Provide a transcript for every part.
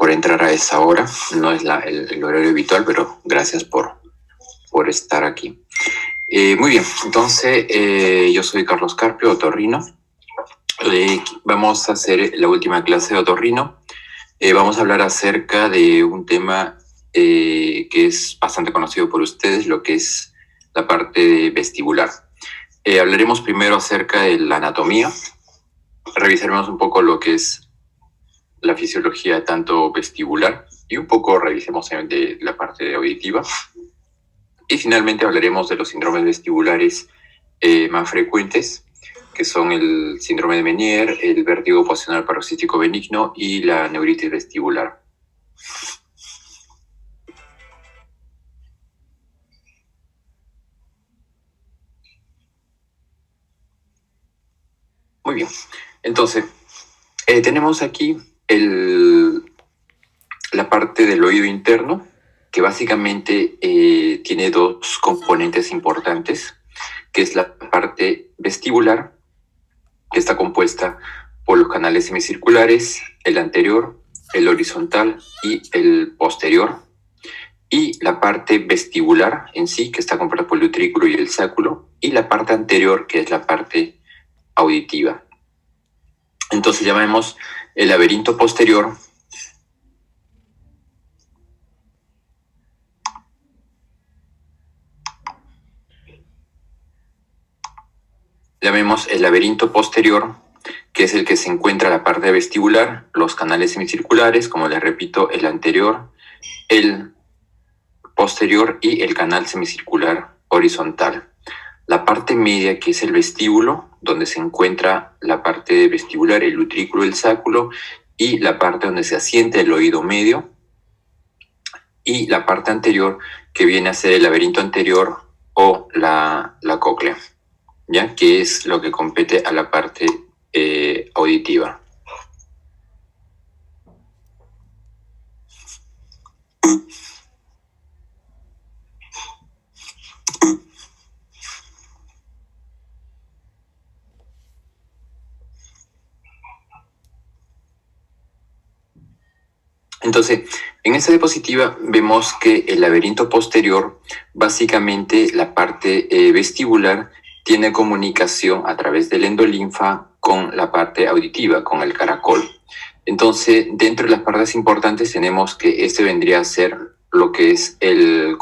por entrar a esa hora. No es el horario habitual, pero gracias por estar aquí. Muy bien, entonces yo soy Carlos Carpio, otorrino. Vamos a hacer la última clase de otorrino. Vamos a hablar acerca de un tema que es bastante conocido por ustedes, lo que es la parte vestibular. Hablaremos primero acerca de la anatomía. Revisaremos un poco lo que es la fisiología tanto vestibular y un poco revisemos de la parte auditiva. Y finalmente hablaremos de los síndromes vestibulares más frecuentes, que son el síndrome de Meniere, el vértigo posicional paroxístico benigno y la neuritis vestibular. Muy bien, entonces tenemos aquí la parte del oído interno, que básicamente tiene dos componentes importantes, que es la parte vestibular, que está compuesta por los canales semicirculares, el anterior, el horizontal y el posterior, y la parte vestibular en sí, que está compuesta por el utrículo y el sáculo, y la parte anterior, que es la parte auditiva. Entonces llamemos el laberinto posterior que es el que se encuentra en la parte vestibular, los canales semicirculares, como les repito, el anterior, el posterior y el canal semicircular horizontal. La parte media, que es el vestíbulo, donde se encuentra la parte vestibular, el utrículo, el sáculo, y la parte donde se asienta el oído medio, y la parte anterior, que viene a ser el laberinto anterior o la cóclea, ¿ya? Que es lo que compete a la parte auditiva. Entonces, en esta diapositiva vemos que el laberinto posterior, básicamente la parte vestibular, tiene comunicación a través del endolinfa con la parte auditiva, con el caracol. Entonces, dentro de las partes importantes tenemos que este vendría a ser lo que es el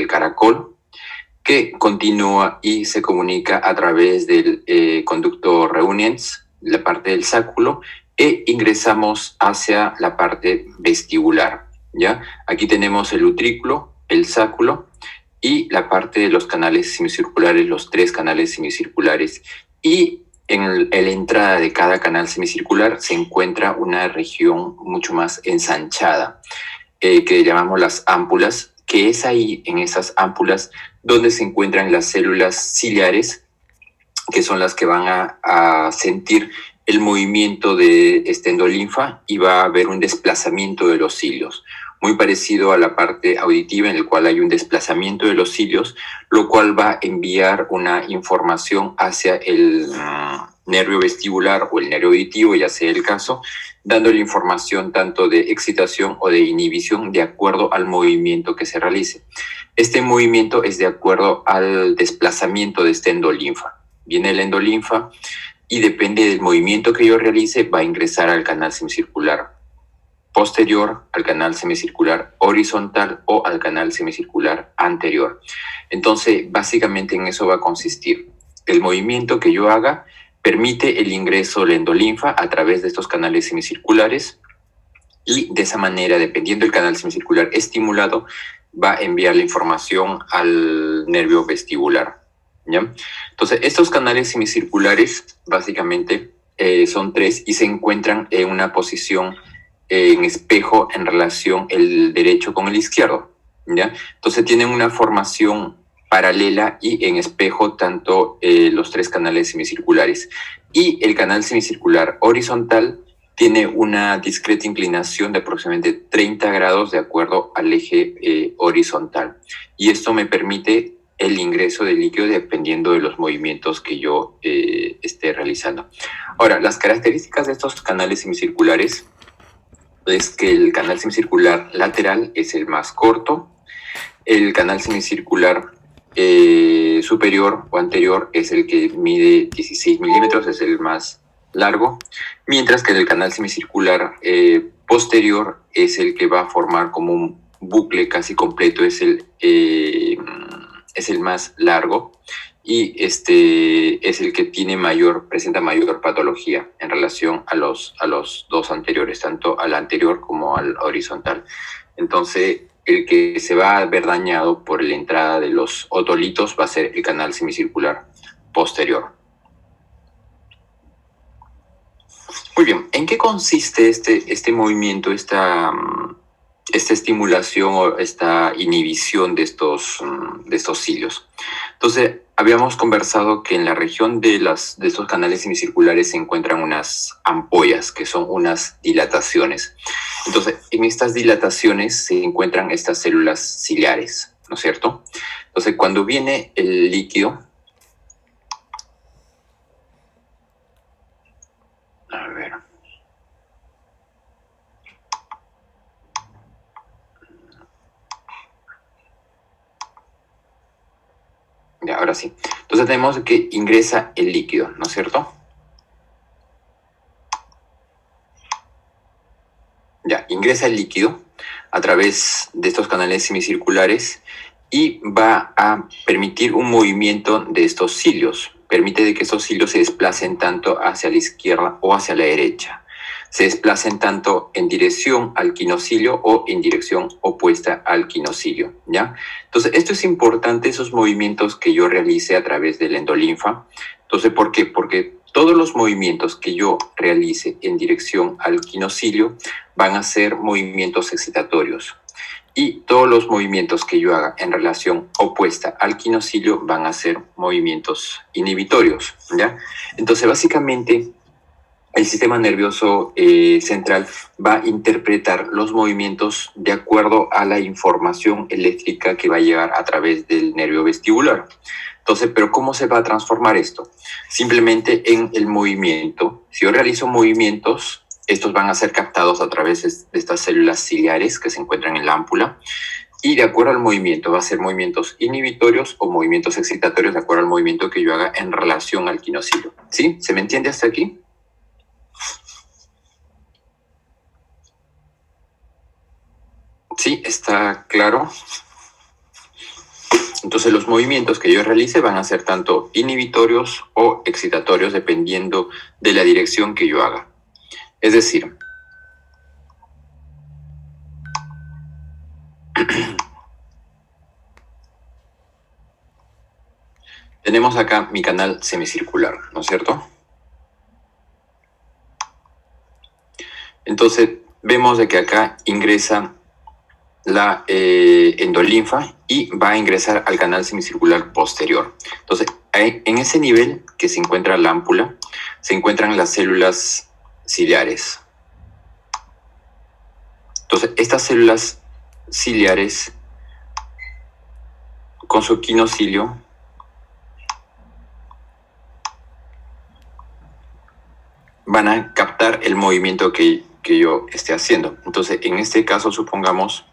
caracol, que continúa y se comunica a través del conducto reuniens, la parte del sáculo, e ingresamos hacia la parte vestibular, ¿ya? Aquí tenemos el utrículo, el sáculo y la parte de los canales semicirculares, los 3 canales semicirculares, y en la entrada de cada canal semicircular se encuentra una región mucho más ensanchada, que llamamos las ámpulas, que es ahí, en esas ámpulas, donde se encuentran las células ciliares, que son las que van a sentir el movimiento de este endolinfa y va a haber un desplazamiento de los cilios, muy parecido a la parte auditiva, en el cual hay un desplazamiento de los cilios, lo cual va a enviar una información hacia el nervio vestibular o el nervio auditivo, ya sea el caso, dándole información tanto de excitación o de inhibición de acuerdo al movimiento que se realice. Este movimiento es de acuerdo al desplazamiento de este endolinfa. Viene el endolinfa y depende del movimiento que yo realice, va a ingresar al canal semicircular posterior, al canal semicircular horizontal o al canal semicircular anterior. Entonces, básicamente en eso va a consistir. El movimiento que yo haga permite el ingreso del endolinfa a través de estos canales semicirculares y de esa manera, dependiendo del canal semicircular estimulado, va a enviar la información al nervio vestibular, ¿ya? Entonces, estos canales semicirculares básicamente son 3 y se encuentran en una posición en espejo en relación el derecho con el izquierdo, ¿ya? Entonces tienen una formación paralela y en espejo tanto los 3 canales semicirculares. Y el canal semicircular horizontal tiene una discreta inclinación de aproximadamente 30 grados de acuerdo al eje horizontal. Y esto me permite el ingreso de líquido dependiendo de los movimientos que yo esté realizando. Ahora, las características de estos canales semicirculares es que el canal semicircular lateral es el más corto, el canal semicircular superior o anterior es el que mide 16 milímetros, es el más largo, mientras que el canal semicircular posterior es el que va a formar como un bucle casi completo, es el más largo y este es el que tiene presenta mayor patología en relación a los dos anteriores, tanto al anterior como al horizontal. Entonces, el que se va a ver dañado por la entrada de los otolitos va a ser el canal semicircular posterior. Muy bien, ¿en qué consiste este movimiento, esta estimulación o esta inhibición de estos cilios? Entonces, habíamos conversado que en la región de estos canales semicirculares se encuentran unas ampollas, que son unas dilataciones. Entonces, en estas dilataciones se encuentran estas células ciliares, ¿no es cierto? Entonces, cuando viene el líquido, a ver, ya, ahora sí. Entonces tenemos que ingresa el líquido, ¿no es cierto? Ya, ingresa el líquido a través de estos canales semicirculares y va a permitir un movimiento de estos cilios. Permite de que estos cilios se desplacen tanto hacia la izquierda o hacia la derecha. Se desplacen tanto en dirección al quinocilio o en dirección opuesta al quinocilio, ¿ya? Entonces, esto es importante, esos movimientos que yo realice a través del endolinfa. Entonces, ¿por qué? Porque todos los movimientos que yo realice en dirección al quinocilio van a ser movimientos excitatorios. Y todos los movimientos que yo haga en relación opuesta al quinocilio van a ser movimientos inhibitorios, ¿ya? Entonces, básicamente, el sistema nervioso central va a interpretar los movimientos de acuerdo a la información eléctrica que va a llegar a través del nervio vestibular. Entonces, ¿pero cómo se va a transformar esto? Simplemente en el movimiento. Si yo realizo movimientos, estos van a ser captados a través de estas células ciliares que se encuentran en la ámpula. Y de acuerdo al movimiento, va a ser movimientos inhibitorios o movimientos excitatorios de acuerdo al movimiento que yo haga en relación al quinocilio. ¿Sí? ¿Se me entiende hasta aquí? Sí, está claro. Entonces los movimientos que yo realice van a ser tanto inhibitorios o excitatorios dependiendo de la dirección que yo haga. Es decir, tenemos acá mi canal semicircular, ¿no es cierto? Entonces vemos de que acá ingresa la endolinfa y va a ingresar al canal semicircular posterior. Entonces, en ese nivel que se encuentra la ámpula, se encuentran las células ciliares. Entonces, estas células ciliares con su quinocilio van a captar el movimiento que yo esté haciendo. Entonces, en este caso, supongamos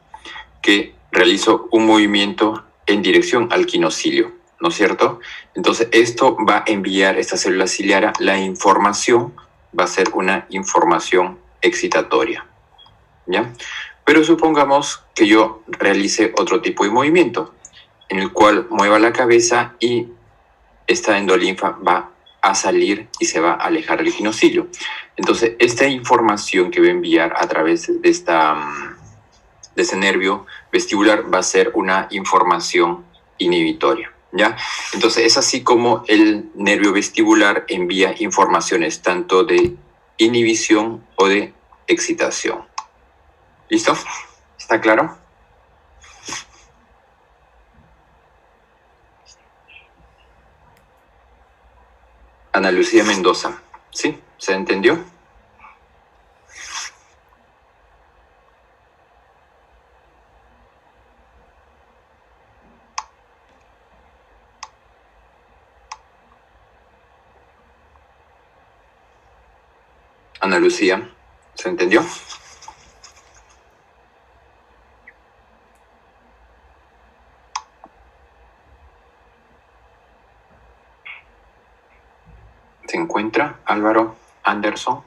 que realizo un movimiento en dirección al quinocilio, ¿no es cierto? Entonces, esto va a enviar esta célula ciliar, la información va a ser una información excitatoria, ¿ya? Pero supongamos que yo realice otro tipo de movimiento, en el cual mueva la cabeza y esta endolinfa va a salir y se va a alejar del quinocilio. Entonces, esta información que va a enviar a través de ese nervio vestibular va a ser una información inhibitoria, ¿ya? Entonces, es así como el nervio vestibular envía informaciones tanto de inhibición o de excitación. ¿Listo? ¿Está claro? Ana Lucía Mendoza, ¿sí? ¿Se entendió? Ana Lucía, ¿se entendió? encuentra Álvaro Anderson?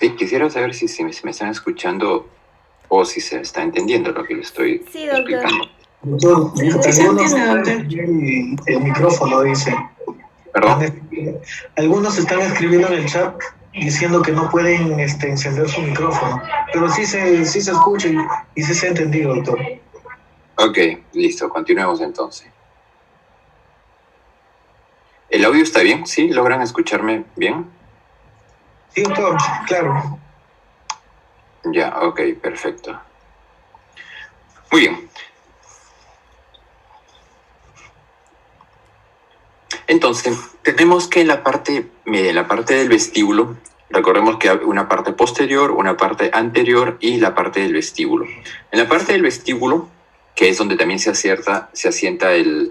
Sí, quisiera saber si me están escuchando o si se está entendiendo lo que le estoy explicando. Doctor, Sí, se entiende, doctor. El micrófono dice. ¿Perdón? Algunos están escribiendo en el chat diciendo que no pueden encender su micrófono, pero sí se escucha y sí se ha entendido, doctor. Ok, listo, continuemos entonces. ¿El audio está bien? ¿Sí? ¿Logran escucharme bien? Sí, doctor, claro. Ya, ok, perfecto. Muy bien. Entonces, tenemos que en la parte del vestíbulo, recordemos que hay una parte posterior, una parte anterior y la parte del vestíbulo. En la parte del vestíbulo, que es donde también se asienta el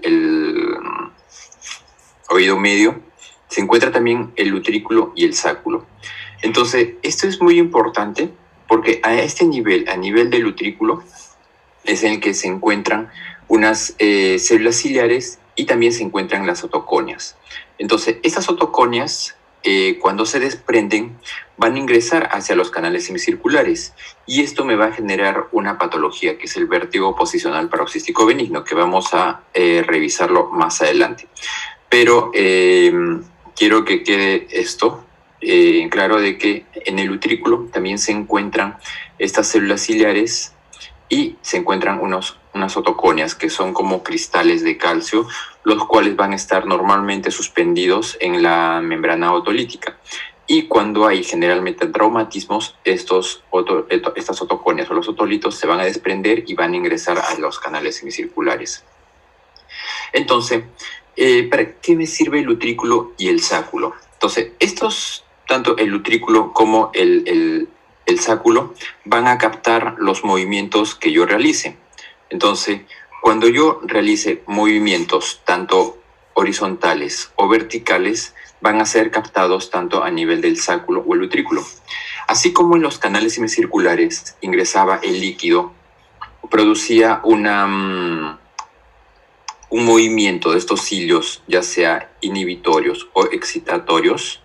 oído medio, se encuentra también el utrículo y el sáculo. Entonces, esto es muy importante porque a este nivel, a nivel del utrículo, es en el que se encuentran unas células ciliares y también se encuentran las otoconias. Entonces, estas otoconias, cuando se desprenden, van a ingresar hacia los canales semicirculares y esto me va a generar una patología que es el vértigo posicional paroxístico benigno, que vamos a revisarlo más adelante. Pero quiero que quede esto claro de que en el utrículo también se encuentran estas células ciliares y se encuentran unas otoconias que son como cristales de calcio, los cuales van a estar normalmente suspendidos en la membrana otolítica. Y cuando hay generalmente traumatismos, estas otoconias o los otolitos se van a desprender y van a ingresar a los canales semicirculares. Entonces, ¿para qué me sirve el utrículo y el sáculo? Entonces, tanto el utrículo como el sáculo van a captar los movimientos que yo realice. Entonces, cuando yo realice movimientos tanto horizontales o verticales, van a ser captados tanto a nivel del sáculo o el utrículo. Así como en los canales semicirculares ingresaba el líquido, producía un movimiento de estos cilios, ya sea inhibitorios o excitatorios.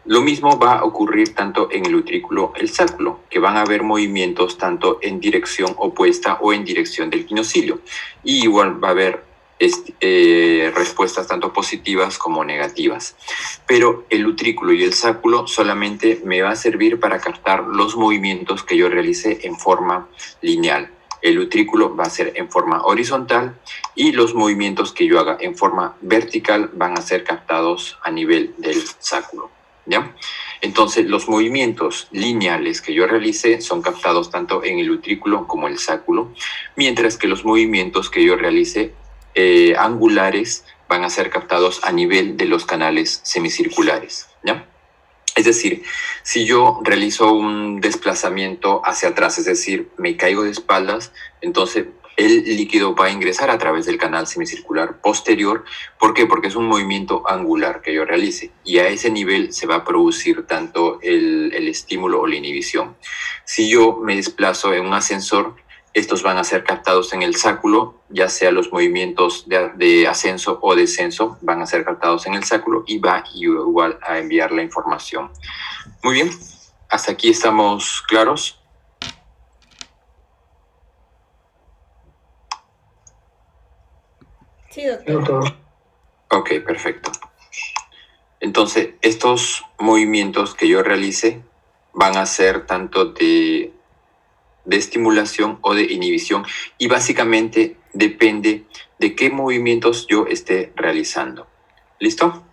Lo mismo va a ocurrir tanto en el utrículo y el sáculo, que van a haber movimientos tanto en dirección opuesta o en dirección del quinocilio. Y igual va a haber respuestas tanto positivas como negativas. Pero el utrículo y el sáculo solamente me va a servir para captar los movimientos que yo realice en forma lineal. El utrículo va a ser en forma horizontal y los movimientos que yo haga en forma vertical van a ser captados a nivel del sáculo. ¿Ya? Entonces, los movimientos lineales que yo realice son captados tanto en el utrículo como el sáculo, mientras que los movimientos que yo realice angulares van a ser captados a nivel de los canales semicirculares. ¿Ya? Es decir, si yo realizo un desplazamiento hacia atrás, es decir, me caigo de espaldas, entonces el líquido va a ingresar a través del canal semicircular posterior. ¿Por qué? Porque es un movimiento angular que yo realice y a ese nivel se va a producir tanto el estímulo o la inhibición. Si yo me desplazo en un ascensor, estos van a ser captados en el sáculo, ya sea los movimientos de ascenso o descenso, van a ser captados en el sáculo y va igual a enviar la información. Muy bien, hasta aquí estamos claros. Sí, doctor. Ok, perfecto. Entonces, estos movimientos que yo realice van a ser tanto de estimulación o de inhibición y básicamente depende de qué movimientos yo esté realizando. ¿Listo?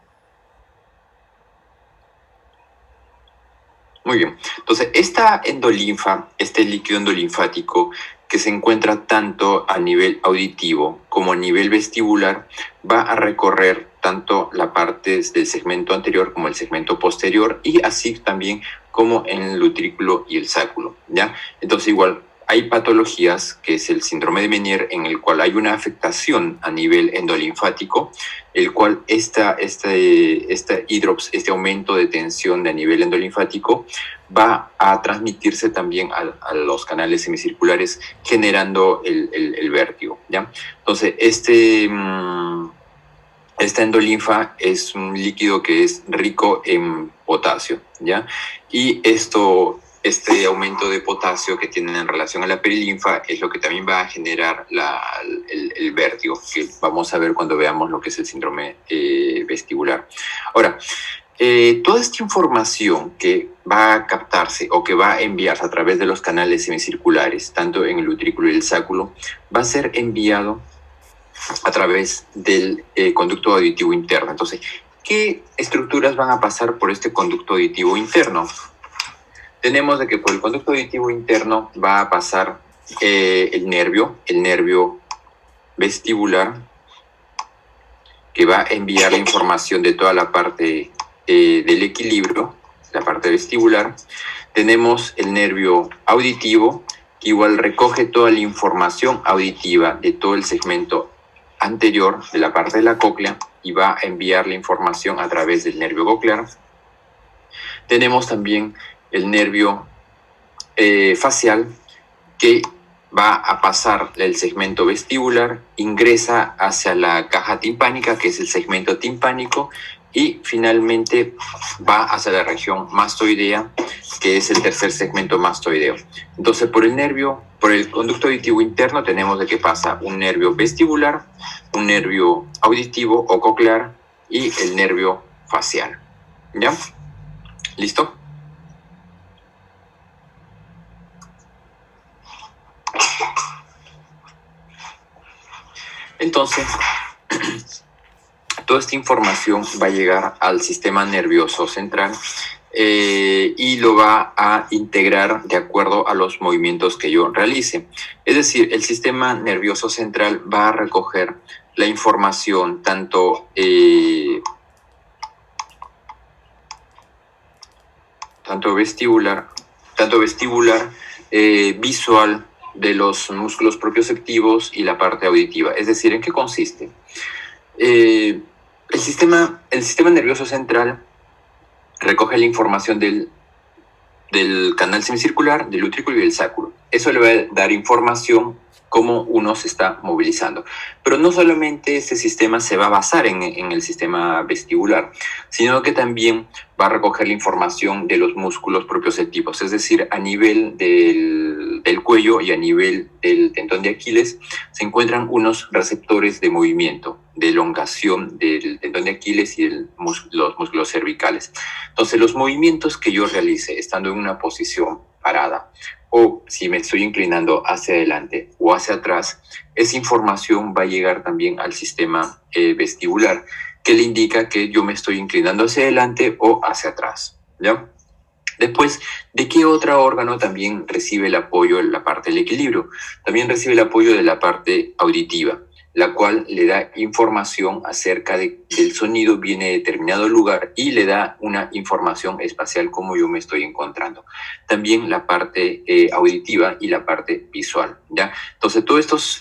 Muy bien. Entonces, esta endolinfa, este líquido endolinfático que se encuentra tanto a nivel auditivo como a nivel vestibular, va a recorrer tanto la parte del segmento anterior como el segmento posterior y así también como en el utrículo y el sáculo, ¿ya? Entonces, igual, hay patologías, que es el síndrome de Meniere, en el cual hay una afectación a nivel endolinfático, el cual este aumento de tensión a nivel endolinfático va a transmitirse también a los canales semicirculares, generando el vértigo, ¿ya? Entonces, esta endolinfa es un líquido que es rico en potasio, ¿ya? Y este aumento de potasio que tienen en relación a la perilinfa es lo que también va a generar el vértigo, que vamos a ver cuando veamos lo que es el síndrome vestibular. Ahora, toda esta información que va a captarse o que va a enviarse a través de los canales semicirculares, tanto en el utrículo y el sáculo, va a ser enviado a través del conducto auditivo interno. Entonces, ¿qué estructuras van a pasar por este conducto auditivo interno? Tenemos de que por el conducto auditivo interno va a pasar el nervio vestibular, que va a enviar la información de toda la parte del equilibrio, la parte vestibular. Tenemos el nervio auditivo, que igual recoge toda la información auditiva de todo el segmento anterior de la parte de la cóclea y va a enviar la información a través del nervio coclear. Tenemos también el nervio facial, que va a pasar el segmento vestibular, ingresa hacia la caja timpánica, que es el segmento timpánico, y finalmente va hacia la región mastoidea, que es el tercer segmento mastoideo. Entonces, por el conducto auditivo interno tenemos de que pasa un nervio vestibular, un nervio auditivo o coclear y el nervio facial. ¿Ya? ¿Listo? Entonces, toda esta información va a llegar al sistema nervioso central y lo va a integrar de acuerdo a los movimientos que yo realice. Es decir, el sistema nervioso central va a recoger la información tanto vestibular, visual, de los músculos propioceptivos y la parte auditiva. Es decir, ¿en qué consiste? El sistema nervioso central recoge la información del canal semicircular, del utrículo y del sáculo. Eso le va a dar información cómo uno se está movilizando. Pero no solamente este sistema se va a basar en el sistema vestibular, sino que también va a recoger la información de los músculos propioceptivos, es decir, a nivel del cuello y a nivel del tendón de Aquiles se encuentran unos receptores de movimiento, de elongación del tendón de Aquiles y los músculos cervicales. Entonces, los movimientos que yo realice estando en una posición parada, o si me estoy inclinando hacia adelante o hacia atrás, esa información va a llegar también al sistema vestibular, que le indica que yo me estoy inclinando hacia adelante o hacia atrás, ¿ya? Después, ¿de qué otro órgano también recibe el apoyo en la parte del equilibrio? También recibe el apoyo de la parte auditiva, la cual le da información acerca del sonido, viene de determinado lugar y le da una información espacial como yo me estoy encontrando. También la parte auditiva y la parte visual, ¿ya? Entonces, todos estos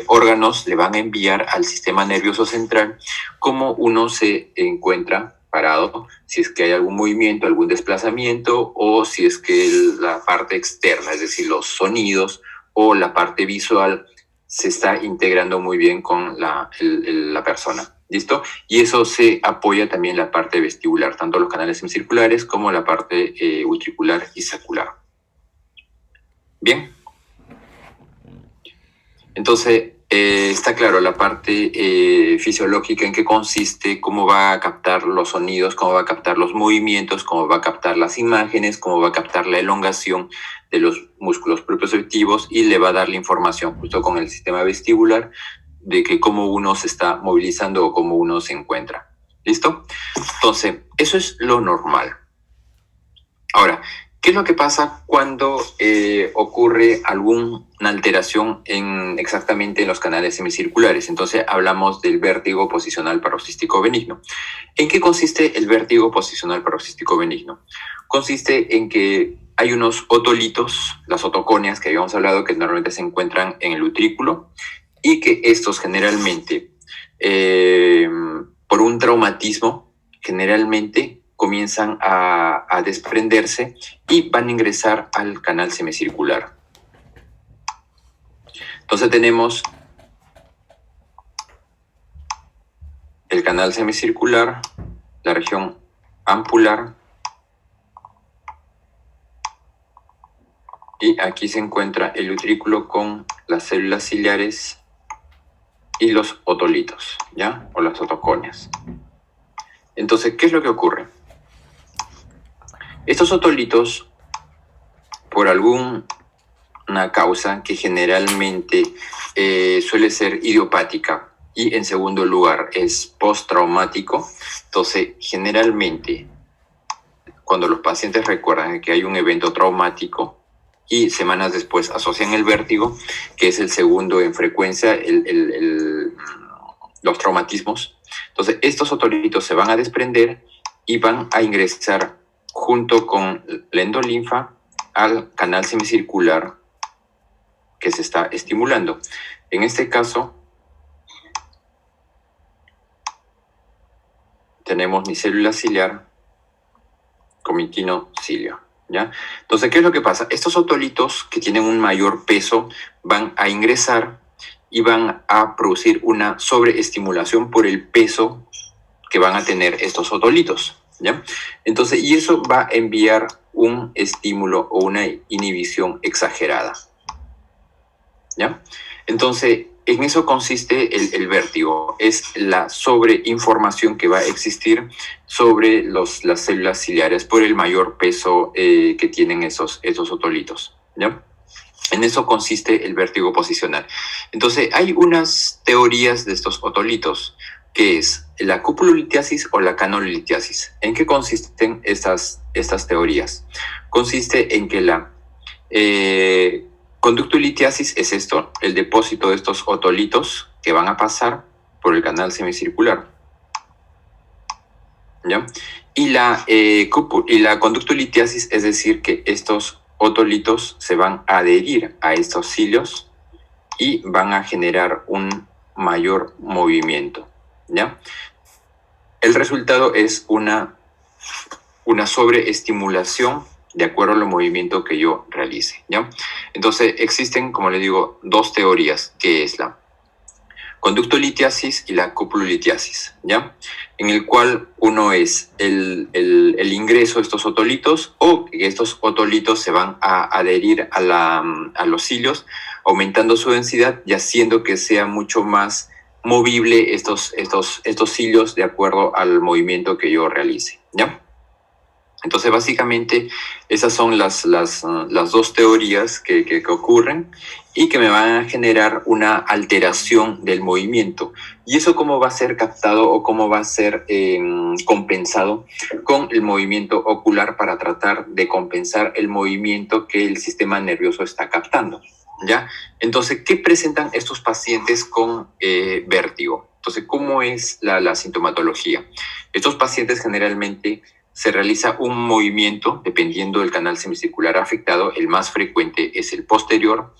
órganos le van a enviar al sistema nervioso central cómo uno se encuentra parado, si es que hay algún movimiento, algún desplazamiento, o si es que la parte externa, es decir, los sonidos o la parte visual, se está integrando muy bien con la persona. ¿Listo? Y eso se apoya también en la parte vestibular, tanto los canales semicirculares como la parte utricular y sacular. Bien. Entonces, está claro la parte fisiológica, en qué consiste, cómo va a captar los sonidos, cómo va a captar los movimientos, cómo va a captar las imágenes, cómo va a captar la elongación de los músculos propioceptivos y le va a dar la información justo con el sistema vestibular de que cómo uno se está movilizando o cómo uno se encuentra. ¿Listo? Entonces, eso es lo normal. Ahora, ¿Qué es lo que pasa cuando ocurre alguna alteración exactamente en los canales semicirculares? Entonces hablamos del vértigo posicional paroxístico benigno. ¿En qué consiste el vértigo posicional paroxístico benigno? Consiste en que hay unos otolitos, las otoconias que habíamos hablado, que normalmente se encuentran en el utrículo, y que estos generalmente, por un traumatismo, generalmente comienzan a desprenderse y van a ingresar al canal semicircular. Entonces tenemos el canal semicircular, la región ampular, y aquí se encuentra el utrículo con las células ciliares y los otolitos, ¿ya? O las otoconias. Entonces, ¿qué es lo que ocurre? Estos otolitos, por alguna causa que generalmente suele ser idiopática y en segundo lugar es postraumático, entonces generalmente cuando los pacientes recuerdan que hay un evento traumático y semanas después asocian el vértigo, que es el segundo en frecuencia, los traumatismos, entonces estos otolitos se van a desprender y van a ingresar junto con la endolinfa al canal semicircular que se está estimulando. En este caso, tenemos mi célula ciliar, comitino cilio, ¿ya? Entonces, ¿qué es lo que pasa? Estos otolitos que tienen un mayor peso van a ingresar y van a producir una sobreestimulación por el peso que van a tener estos otolitos, ¿ya? Entonces, y eso va a enviar un estímulo o una inhibición exagerada, ¿ya? Entonces, en eso consiste el vértigo, es la sobreinformación que va a existir sobre las células ciliares por el mayor peso que tienen esos otolitos, ¿ya? En eso consiste el vértigo posicional. Entonces, hay unas teorías de estos otolitos, que es la cupulolitiasis o la canulolitiasis. ¿En qué consisten estas teorías? Consiste en que la conductolitiasis es esto, el depósito de estos otolitos que van a pasar por el canal semicircular, ¿ya? Y la conductolitiasis, es decir, que estos otolitos se van a adherir a estos cilios y van a generar un mayor movimiento, ¿ya? El resultado es una sobreestimulación de acuerdo al movimiento que yo realice, ¿ya? Entonces existen, como les digo, dos teorías, que es la conductolitiasis y la cupulolitiasis, ¿ya? En el cual uno es el ingreso de estos otolitos, o que estos otolitos se van a adherir a los cilios, aumentando su densidad y haciendo que sea mucho más movible estos cilios de acuerdo al movimiento que yo realice, ¿ya? Entonces, básicamente, esas son las dos teorías que ocurren y que me van a generar una alteración del movimiento. ¿Y eso cómo va a ser captado o cómo va a ser compensado? Con el movimiento ocular, para tratar de compensar el movimiento que el sistema nervioso está captando, ¿ya? Entonces, ¿qué presentan estos pacientes con vértigo? Entonces, ¿cómo es la sintomatología? Estos pacientes generalmente se realiza un movimiento dependiendo del canal semicircular afectado. El más frecuente es el posterior.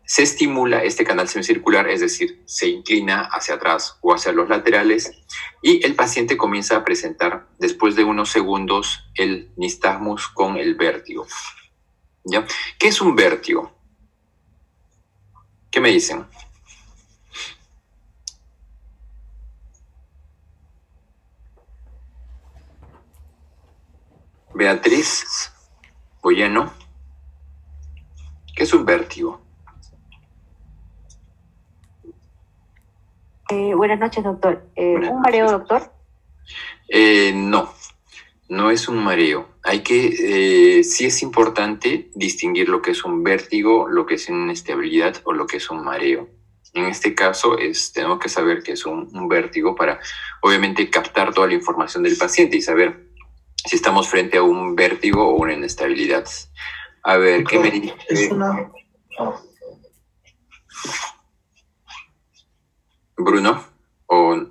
Se estimula este canal semicircular, es decir, se inclina hacia atrás o hacia los laterales, y el paciente comienza a presentar, después de unos segundos, el nistagmus con el vértigo, ¿ya? ¿Qué es un vértigo? ¿Qué me dicen? Beatriz Boyeno, ¿qué es un vértigo? Buenas noches, doctor. Buenas ¿Un mareo, noches. doctor? No es un mareo. Sí es importante distinguir lo que es un vértigo, lo que es una inestabilidad o lo que es un mareo. En este caso, tenemos que saber que es un vértigo para, obviamente, captar toda la información del paciente y saber si estamos frente a un vértigo o una inestabilidad. A ver, ¿qué me dice? Es una... Bruno, o...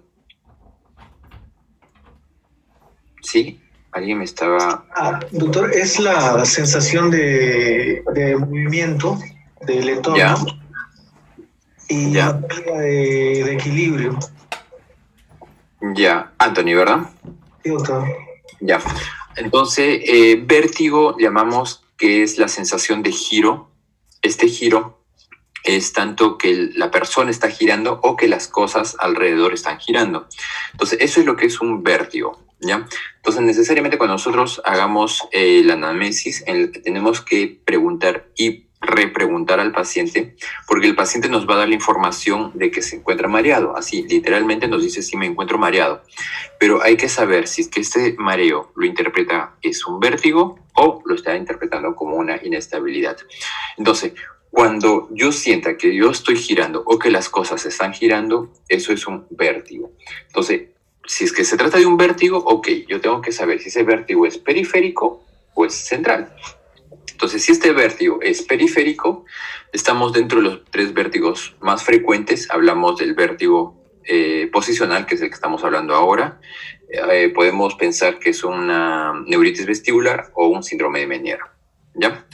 ¿Sí? Alguien me estaba... doctor, es la sensación de movimiento del entorno Ya. y Ya. la pérdida de equilibrio. Ya, Anthony, ¿verdad? Sí, doctor. Ya. Entonces, vértigo llamamos que es la sensación de giro. Este giro es tanto que la persona está girando o que las cosas alrededor están girando. Entonces, eso es lo que es un vértigo, ¿ya? Entonces, necesariamente cuando nosotros hagamos la anamnesis, tenemos que preguntar y repreguntar al paciente, porque el paciente nos va a dar la información de que se encuentra mareado. Así, literalmente nos dice, sí, me encuentro mareado. Pero hay que saber si es que este mareo lo interpreta es un vértigo o lo está interpretando como una inestabilidad. Entonces, cuando yo sienta que yo estoy girando o que las cosas están girando, eso es un vértigo. Entonces, si es que se trata de un vértigo, ok, yo tengo que saber si ese vértigo es periférico o es central. Entonces, si este vértigo es periférico, estamos dentro de los 3 vértigos más frecuentes. Hablamos del vértigo posicional, que es el que estamos hablando ahora. Podemos pensar que es una neuritis vestibular o un síndrome de Meniere, ¿ya?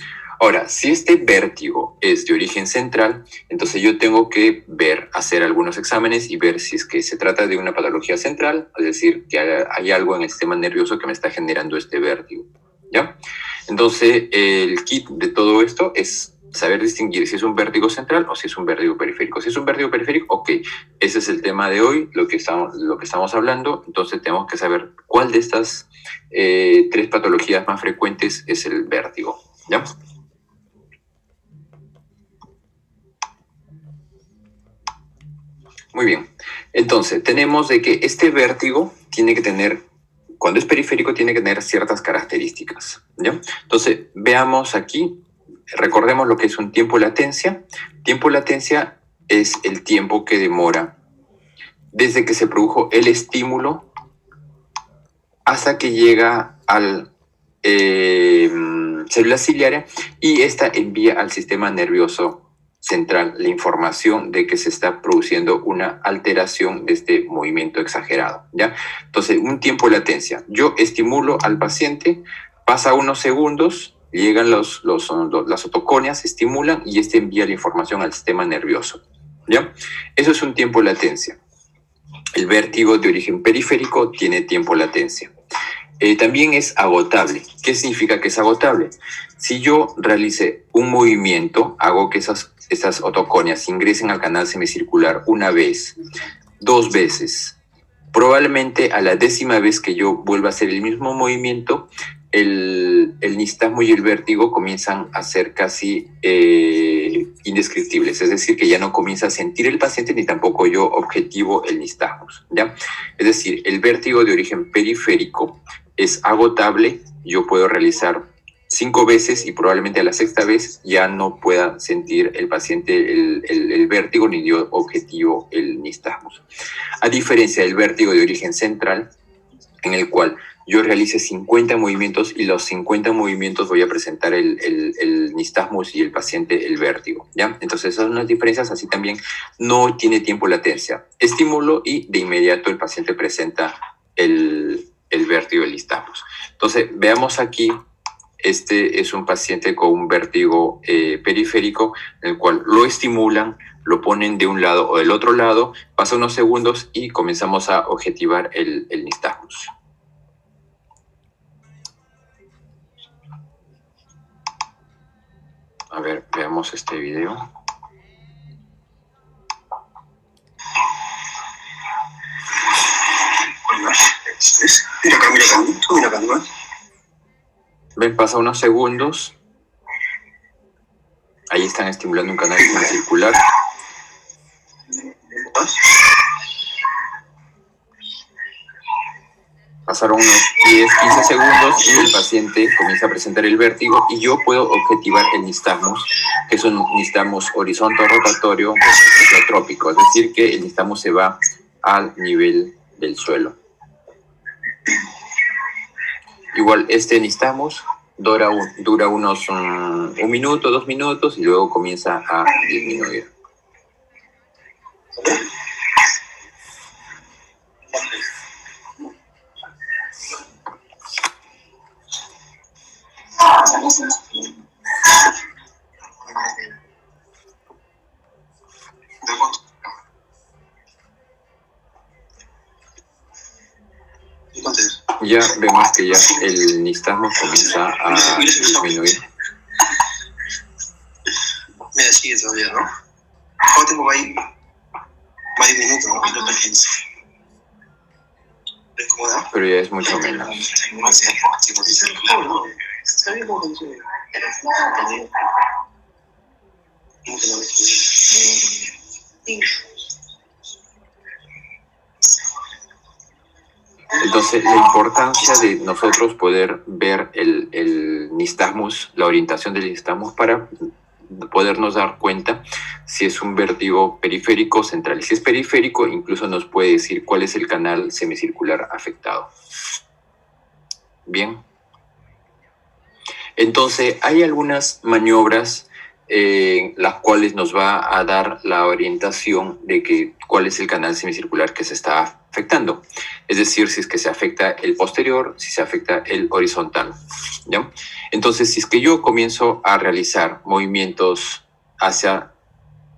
Ahora, si este vértigo es de origen central, entonces yo tengo que hacer algunos exámenes y ver si es que se trata de una patología central, es decir, que hay algo en el sistema nervioso que me está generando este vértigo, ¿ya? Entonces, el kit de todo esto es saber distinguir si es un vértigo central o si es un vértigo periférico. Si es un vértigo periférico, ok, ese es el tema de hoy, lo que estamos hablando. Entonces, tenemos que saber cuál de estas 3 patologías más frecuentes es el vértigo, ¿ya? Muy bien. Entonces, tenemos de que este vértigo tiene que tener, cuando es periférico, tiene que tener ciertas características, ¿ya? Entonces, veamos aquí, recordemos lo que es un tiempo latencia. Tiempo latencia es el tiempo que demora desde que se produjo el estímulo hasta que llega al célula ciliaria y esta envía al sistema nervioso central la información de que se está produciendo una alteración de este movimiento exagerado, ¿ya? Entonces, un tiempo de latencia. Yo estimulo al paciente, pasa unos segundos, llegan las otoconias, se estimulan y este envía la información al sistema nervioso, ¿ya? Eso es un tiempo de latencia. El vértigo de origen periférico tiene tiempo de latencia. También es agotable. ¿Qué significa que es agotable? Si yo realice un movimiento, hago que esas otoconias ingresen al canal semicircular una vez, 2 veces. Probablemente a la 10ª vez que yo vuelva a hacer el mismo movimiento, el nistagmo y el vértigo comienzan a ser casi indescriptibles, es decir, que ya no comienza a sentir el paciente ni tampoco yo objetivo el nistagmo, ¿ya? Es decir, el vértigo de origen periférico es agotable, yo puedo realizar 5 veces y probablemente a la 6ª vez ya no pueda sentir el paciente el vértigo ni dio objetivo el nistagmo. A diferencia del vértigo de origen central, en el cual yo realice 50 movimientos y los 50 movimientos voy a presentar el nistagmus y el paciente el vértigo, ¿ya? Entonces esas son las diferencias, así también no tiene tiempo de latencia. Estímulo y de inmediato el paciente presenta el vértigo del nistagmus. Entonces veamos aquí, este es un paciente con un vértigo periférico, en el cual lo estimulan, lo ponen de un lado o del otro lado, pasa unos segundos y comenzamos a objetivar el nistagmus. A ver, veamos este video. Ven, pasa unos segundos. Ahí están estimulando un canal semicircular. Pasaron unos 10, 15 segundos y el paciente comienza a presentar el vértigo y yo puedo objetivar el nistagmus, que es un nistagmus horizontal rotatorio isotrópico, es decir, que el nistagmus se va al nivel del suelo. Igual este nistagmus dura unos 1 minuto, 2 minutos y luego comienza a disminuir. Ya vemos que ya el nistagmus comienza a disminuir. Me sigue todavía, ¿no? ¿Cuánto tiempo va a ir? Va a ir minuto, ¿no? Minuto 15. ¿Es cómoda? Pero ya es mucho menos. Entonces, la importancia de nosotros poder ver el nistagmus, la orientación del nistagmus, para podernos dar cuenta si es un vértigo periférico o central. Si es periférico, incluso nos puede decir cuál es el canal semicircular afectado. Bien. Entonces, hay algunas maniobras las cuales nos va a dar la orientación de cuál es el canal semicircular que se está afectando. Es decir, si es que se afecta el posterior, si se afecta el horizontal, ¿ya? Entonces, si es que yo comienzo a realizar movimientos hacia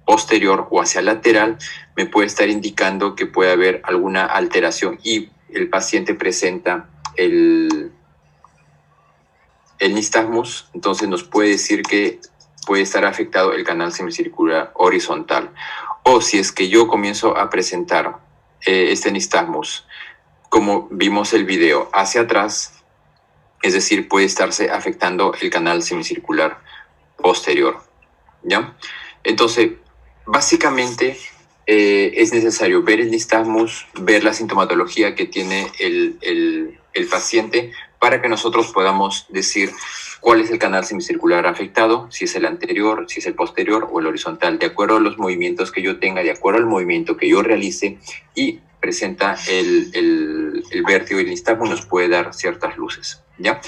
posterior o hacia lateral, me puede estar indicando que puede haber alguna alteración y el paciente presenta el nistagmus, entonces nos puede decir que puede estar afectado el canal semicircular horizontal. O si es que yo comienzo a presentar este nistagmus, como vimos el video, hacia atrás, es decir, puede estarse afectando el canal semicircular posterior, ¿ya? Entonces, básicamente es necesario ver el nistagmus, ver la sintomatología que tiene el paciente para que nosotros podamos decir cuál es el canal semicircular afectado, si es el anterior, si es el posterior o el horizontal, de acuerdo a los movimientos que yo tenga, de acuerdo al movimiento que yo realice, y presenta el vértigo y el nistagmus nos puede dar ciertas luces, ¿ya?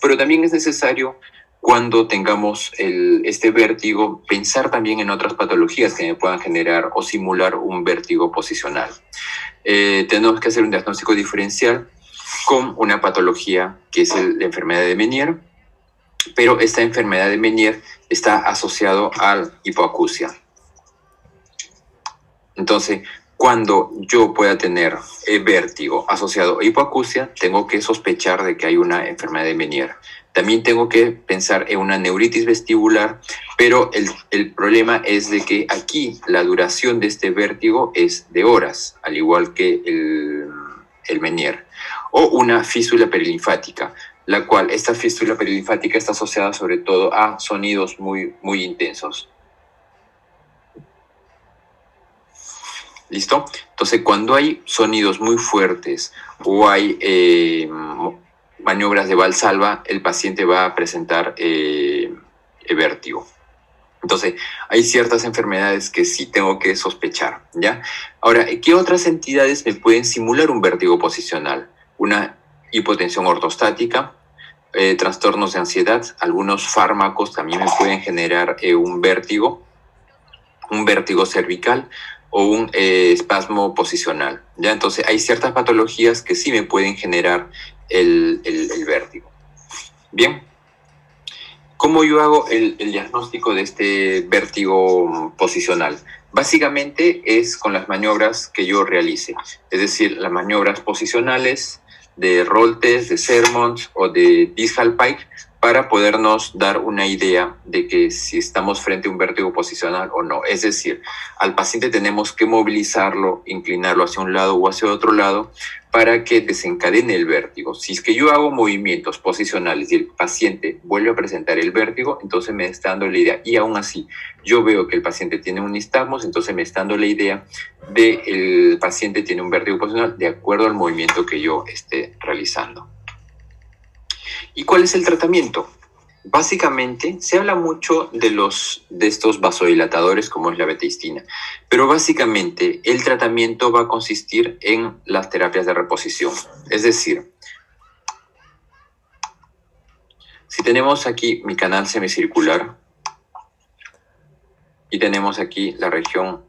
Pero también es necesario, cuando tengamos este vértigo, pensar también en otras patologías que me puedan generar o simular un vértigo posicional. Tenemos que hacer un diagnóstico diferencial con una patología que es la enfermedad de Meniere, pero esta enfermedad de Meniere está asociado a la hipoacusia. Entonces, cuando yo pueda tener vértigo asociado a hipoacusia, tengo que sospechar de que hay una enfermedad de Meniere. También tengo que pensar en una neuritis vestibular, pero el problema es de que aquí la duración de este vértigo es de horas, al igual que el Meniere. O una fístula perilinfática, la cual esta fístula perilinfática está asociada sobre todo a sonidos muy, muy intensos. ¿Listo? Entonces, cuando hay sonidos muy fuertes o hay maniobras de Valsalva, el paciente va a presentar vértigo. Entonces, hay ciertas enfermedades que sí tengo que sospechar, ¿ya? Ahora, ¿qué otras entidades me pueden simular un vértigo posicional? Una hipotensión ortostática, trastornos de ansiedad, algunos fármacos también me pueden generar un vértigo cervical o un espasmo posicional, ¿ya? Entonces, hay ciertas patologías que sí me pueden generar el vértigo. Bien. ¿Cómo yo hago el diagnóstico de este vértigo posicional? Básicamente es con las maniobras que yo realice, es decir, las maniobras posicionales de Roltes, de Sermons o de Distal-Pike, para podernos dar una idea de que si estamos frente a un vértigo posicional o no. Es decir, al paciente tenemos que movilizarlo, inclinarlo hacia un lado o hacia otro lado para que desencadene el vértigo. Si es que yo hago movimientos posicionales y el paciente vuelve a presentar el vértigo, entonces me está dando la idea. Y aún así, yo veo que el paciente tiene un nistagmus, entonces me está dando la idea de que el paciente tiene un vértigo posicional de acuerdo al movimiento que yo esté realizando. ¿Y cuál es el tratamiento? Básicamente, se habla mucho de estos vasodilatadores como es la betaistina, pero básicamente el tratamiento va a consistir en las terapias de reposición. Es decir, Si tenemos aquí mi canal semicircular y tenemos aquí la región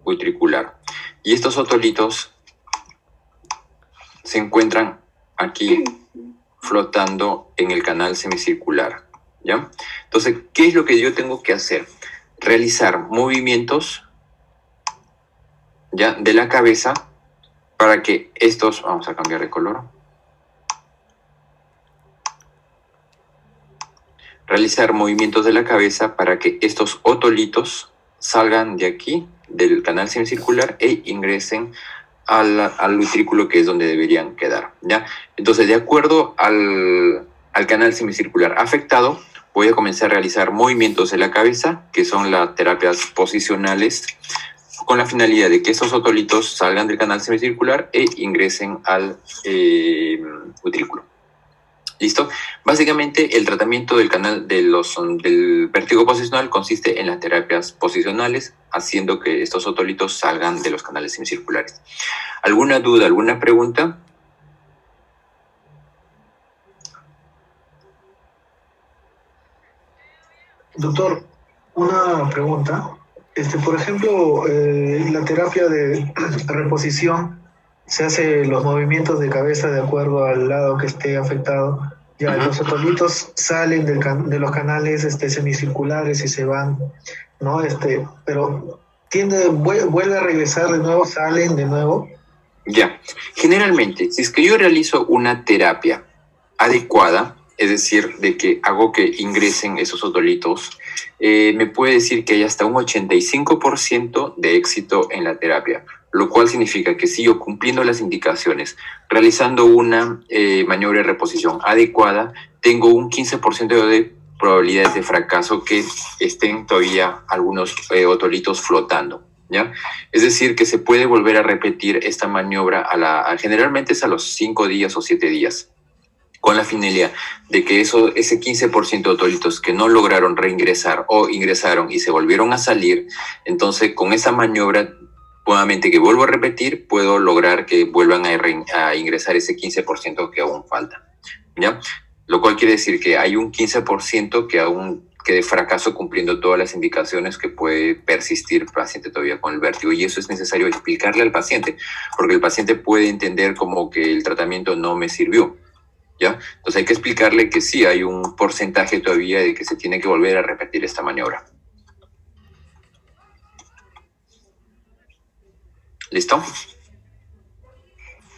utricular, y estos otolitos se encuentran aquí flotando en el canal semicircular, ¿ya? Entonces, ¿qué es lo que yo tengo que hacer? Realizar movimientos, ¿ya?, de la cabeza para que estos, vamos a cambiar de color, realizar movimientos de la cabeza para que estos otolitos salgan de aquí, del canal semicircular, e ingresen al utrículo, que es donde deberían quedar, ¿ya? Entonces, de acuerdo al canal semicircular afectado, voy a comenzar a realizar movimientos de la cabeza, que son las terapias posicionales, con la finalidad de que estos otolitos salgan del canal semicircular e ingresen al utrículo. ¿Listo? Básicamente, el tratamiento del canal del vértigo posicional consiste en las terapias posicionales, haciendo que estos otolitos salgan de los canales semicirculares. ¿Alguna duda, alguna pregunta? Doctor, una pregunta. Por ejemplo, la terapia de reposición se hace los movimientos de cabeza de acuerdo al lado que esté afectado. Ya, los otolitos salen de los canales semicirculares y se van, ¿no? Pero vuelve a regresar de nuevo, salen de nuevo. Ya, generalmente, si es que yo realizo una terapia adecuada, es decir, de que hago que ingresen esos otolitos, me puede decir que hay hasta un 85% de éxito en la terapia, lo cual significa que si yo, cumpliendo las indicaciones, realizando una maniobra de reposición adecuada, tengo un 15% de probabilidades de fracaso que estén todavía algunos otolitos flotando, ¿ya? Es decir, que se puede volver a repetir esta maniobra generalmente es a los 5 días o 7 días, con la finalidad de que ese 15% de otolitos que no lograron reingresar o ingresaron y se volvieron a salir, entonces con esa maniobra, nuevamente que vuelvo a repetir, puedo lograr que vuelvan a ingresar ese 15% que aún falta, ¿ya? Lo cual quiere decir que hay un 15% que aún de fracaso cumpliendo todas las indicaciones, que puede persistir el paciente todavía con el vértigo, y eso es necesario explicarle al paciente, porque el paciente puede entender como que el tratamiento no me sirvió, ¿ya? Entonces hay que explicarle que sí, hay un porcentaje todavía de que se tiene que volver a repetir esta maniobra. ¿Listo?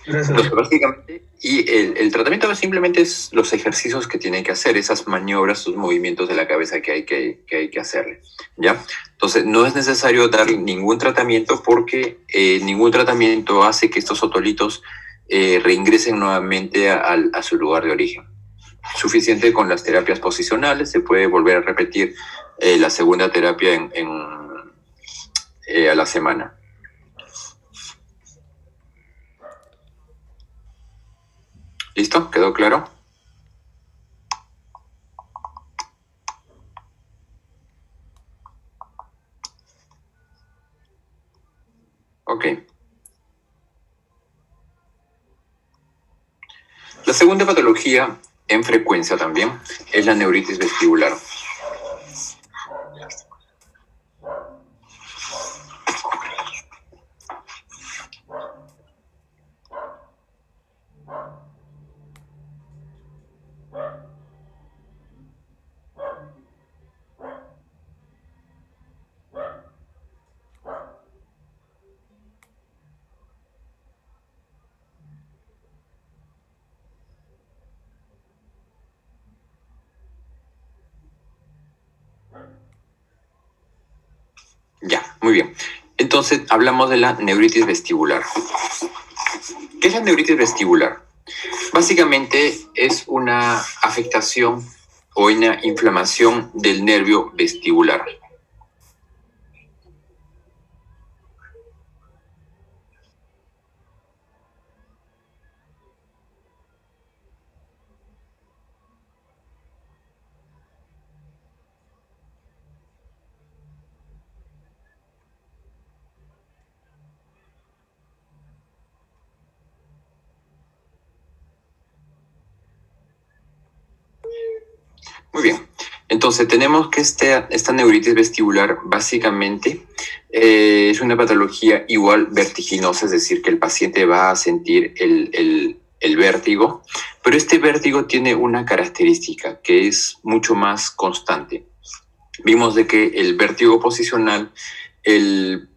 Gracias. Entonces, básicamente, y el tratamiento simplemente es los ejercicios que tienen que hacer, esas maniobras, esos movimientos de la cabeza que hay que hacerle, ¿ya? Entonces, no es necesario dar ningún tratamiento, porque ningún tratamiento hace que estos otolitos reingresen nuevamente a su lugar de origen. Suficiente con las terapias posicionales, se puede volver a repetir la segunda terapia a la semana. ¿Listo? ¿Quedó claro? Ok. La segunda patología, en frecuencia también, es la neuritis vestibular. Ya, muy bien. Entonces, hablamos de la neuritis vestibular. ¿Qué es la neuritis vestibular? Básicamente es una afectación o una inflamación del nervio vestibular. Muy bien. Entonces, tenemos que esta neuritis vestibular básicamente es una patología igual vertiginosa, es decir, que el paciente va a sentir el vértigo, pero este vértigo tiene una característica que es mucho más constante. Vimos de que el vértigo posicional, el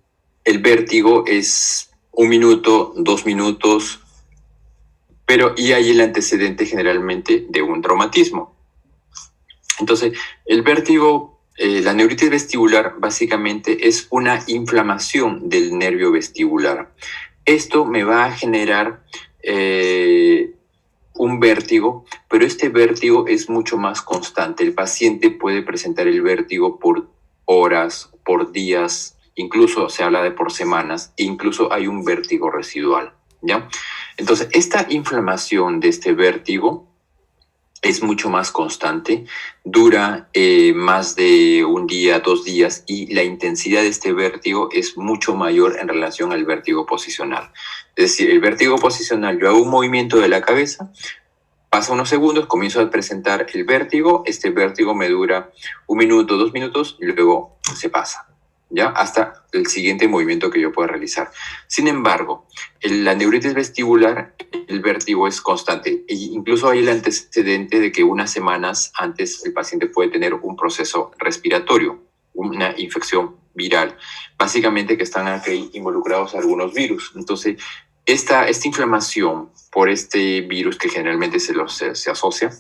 vértigo es 1 minuto, 2 minutos, pero y hay el antecedente generalmente de un traumatismo. Entonces, el vértigo, la neuritis vestibular básicamente es una inflamación del nervio vestibular. Esto me va a generar un vértigo, pero este vértigo es mucho más constante. El paciente puede presentar el vértigo por horas, por días, incluso se habla de por semanas, e incluso hay un vértigo residual, ¿ya? Entonces, esta inflamación de este vértigo es mucho más constante, dura más de 1 día, 2 días, y la intensidad de este vértigo es mucho mayor en relación al vértigo posicional. Es decir, el vértigo posicional, yo hago un movimiento de la cabeza, pasa unos segundos, comienzo a presentar el vértigo, este vértigo me dura 1 minuto, 2 minutos, y luego se pasa, ¿ya? Hasta el siguiente movimiento que yo pueda realizar. Sin embargo, la neuritis vestibular, el vértigo es constante. E incluso hay el antecedente de que unas semanas antes el paciente puede tener un proceso respiratorio, una infección viral. Básicamente que están aquí involucrados algunos virus. Entonces, esta inflamación por este virus que generalmente se asocia,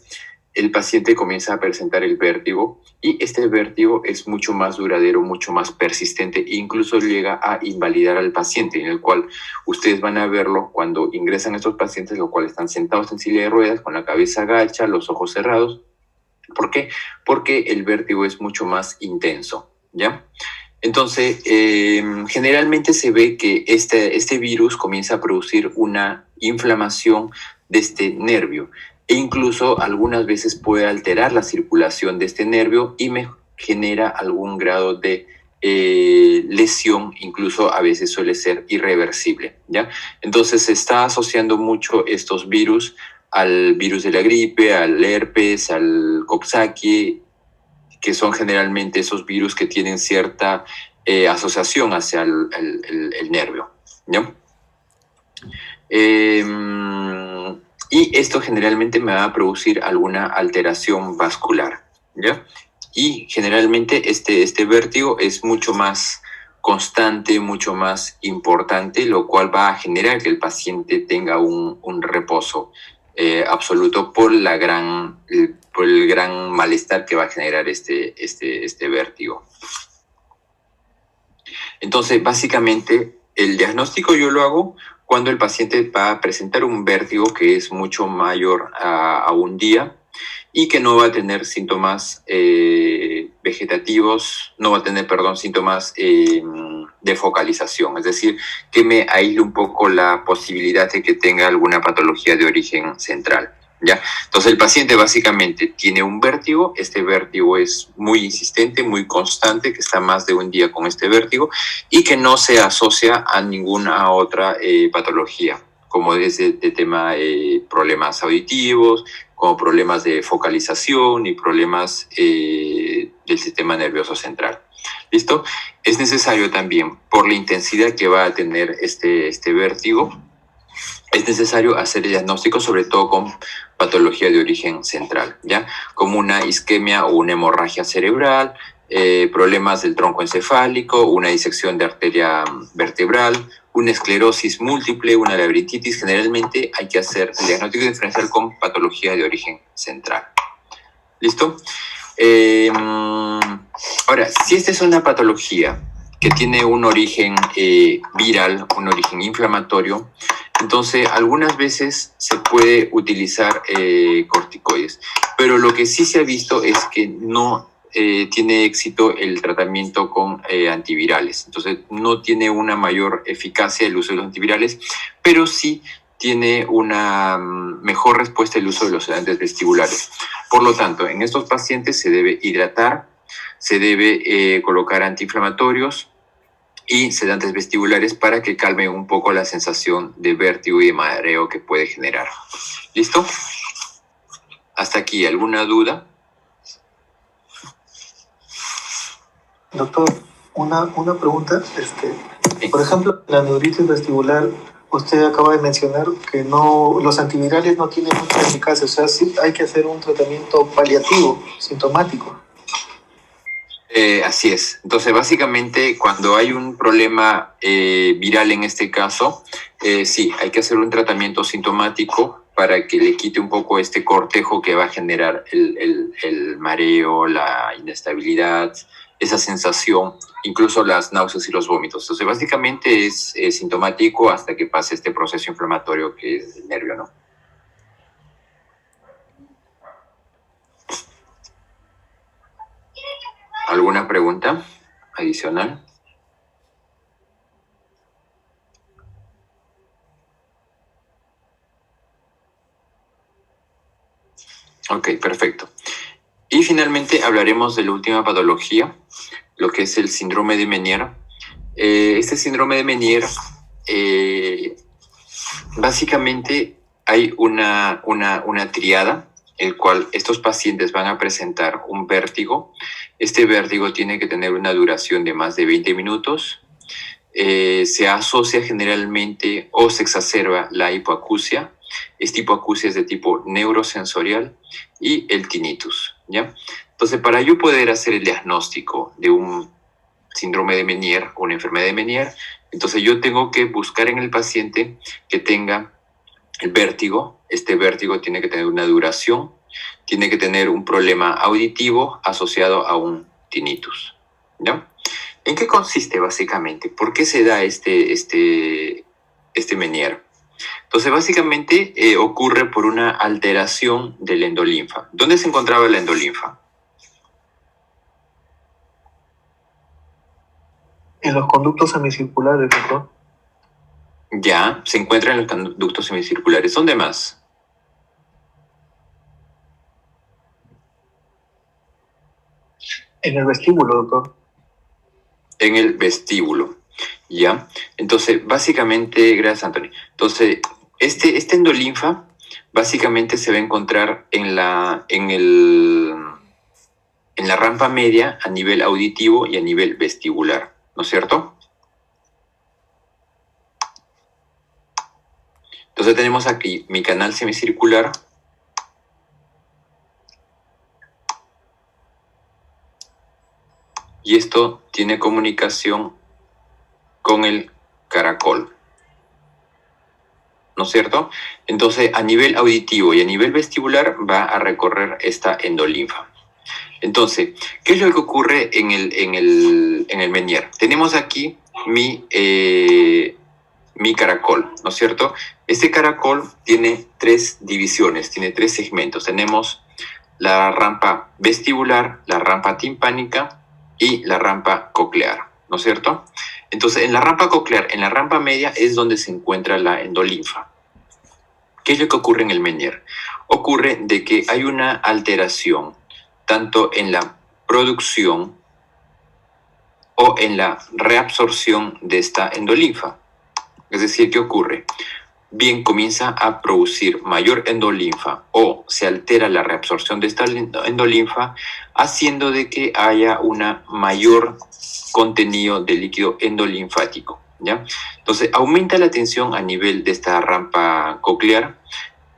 el paciente comienza a presentar el vértigo, y este vértigo es mucho más duradero, mucho más persistente, e incluso llega a invalidar al paciente, en el cual ustedes van a verlo cuando ingresan estos pacientes, los cuales están sentados en silla de ruedas, con la cabeza agacha, los ojos cerrados. ¿Por qué? Porque el vértigo es mucho más intenso, ¿ya? Entonces, generalmente se ve que este virus comienza a producir una inflamación de este nervio, e incluso algunas veces puede alterar la circulación de este nervio y me genera algún grado de lesión, incluso a veces suele ser irreversible, ¿ya? Entonces se está asociando mucho estos virus al virus de la gripe, al herpes, al Coxsackie, que son generalmente esos virus que tienen cierta asociación hacia el nervio, ¿ya? Y esto generalmente me va a producir alguna alteración vascular, ¿ya? Y generalmente este vértigo es mucho más constante, mucho más importante, lo cual va a generar que el paciente tenga un reposo absoluto por el gran malestar que va a generar este vértigo. Entonces, básicamente, el diagnóstico yo lo hago cuando el paciente va a presentar un vértigo que es mucho mayor a 1 día y que no va a tener síntomas vegetativos, no va a tener, síntomas de focalización, es decir, que me aísle un poco la posibilidad de que tenga alguna patología de origen central, ¿ya? Entonces el paciente básicamente tiene un vértigo, este vértigo es muy insistente, muy constante, que está más de 1 día con este vértigo y que no se asocia a ninguna otra patología, como es de tema problemas auditivos, como problemas de focalización y problemas del sistema nervioso central. ¿Listo? Es necesario también, por la intensidad que va a tener este vértigo, es necesario hacer el diagnóstico, sobre todo con patología de origen central, ¿ya? Como una isquemia o una hemorragia cerebral, problemas del tronco encefálico, una disección de arteria vertebral, una esclerosis múltiple, una laberintitis. Generalmente hay que hacer el diagnóstico diferencial con patología de origen central. ¿Listo? Ahora, si esta es una patología que tiene un origen viral, un origen inflamatorio, entonces algunas veces se puede utilizar corticoides, pero lo que sí se ha visto es que no tiene éxito el tratamiento con antivirales. Entonces no tiene una mayor eficacia el uso de los antivirales, pero sí tiene una mejor respuesta el uso de los sedantes vestibulares. Por lo tanto, en estos pacientes se debe hidratar, se debe colocar antiinflamatorios y sedantes vestibulares para que calme un poco la sensación de vértigo y de mareo que puede generar. ¿Listo? Hasta aquí, ¿alguna duda? Doctor, una pregunta. Por ejemplo, la neuritis vestibular, usted acaba de mencionar que no, los antivirales no tienen mucha eficacia, o sea, sí hay que hacer un tratamiento paliativo, sintomático. Así es. Entonces, básicamente, cuando hay un problema viral en este caso, sí, hay que hacer un tratamiento sintomático para que le quite un poco este cortejo que va a generar el mareo, la inestabilidad, esa sensación, incluso las náuseas y los vómitos. Entonces, básicamente es sintomático hasta que pase este proceso inflamatorio que es el nervio, ¿no? ¿Alguna pregunta adicional? Ok, perfecto. Y finalmente hablaremos de la última patología, lo que es el síndrome de Meniere. Este síndrome de Meniere, básicamente hay una triada, el cual estos pacientes van a presentar un vértigo. Este vértigo tiene que tener una duración de más de 20 minutos. Se asocia generalmente o se exacerba la hipoacusia. Esta hipoacusia es de tipo neurosensorial y el tinnitus, ¿ya? Entonces, para yo poder hacer el diagnóstico de un síndrome de Meniere o una enfermedad de Meniere, entonces yo tengo que buscar en el paciente que tenga el vértigo. Este vértigo tiene que tener una duración, tiene que tener un problema auditivo asociado a un tinnitus, ¿ya? ¿En qué consiste básicamente? ¿Por qué se da este Meniere? Entonces, básicamente ocurre por una alteración del endolinfa. ¿Dónde se encontraba la endolinfa? En los conductos semicirculares, doctor. Ya, se encuentra en los conductos semicirculares. ¿Dónde más? En el vestíbulo, doctor. En el vestíbulo, ¿ya? Entonces, básicamente, gracias, Antonio. Entonces, este endolinfa básicamente se va a encontrar en la rampa media a nivel auditivo y a nivel vestibular, ¿no es cierto? Entonces tenemos aquí mi canal semicircular, y esto tiene comunicación con el caracol, ¿no es cierto? Entonces, a nivel auditivo y a nivel vestibular va a recorrer esta endolinfa. Entonces, ¿qué es lo que ocurre en el Meniere? Tenemos aquí mi caracol, ¿no es cierto? Este caracol tiene 3 divisiones, tiene 3 segmentos. Tenemos la rampa vestibular, la rampa timpánica y la rampa coclear, ¿no es cierto? Entonces, en la rampa coclear, en la rampa media, es donde se encuentra la endolinfa. ¿Qué es lo que ocurre en el Meniere? Ocurre de que hay una alteración tanto en la producción o en la reabsorción de esta endolinfa. Es decir, ¿qué ocurre? Bien, comienza a producir mayor endolinfa o se altera la reabsorción de esta endolinfa, haciendo de que haya una mayor contenido de líquido endolinfático, ¿ya? Entonces, aumenta la tensión a nivel de esta rampa coclear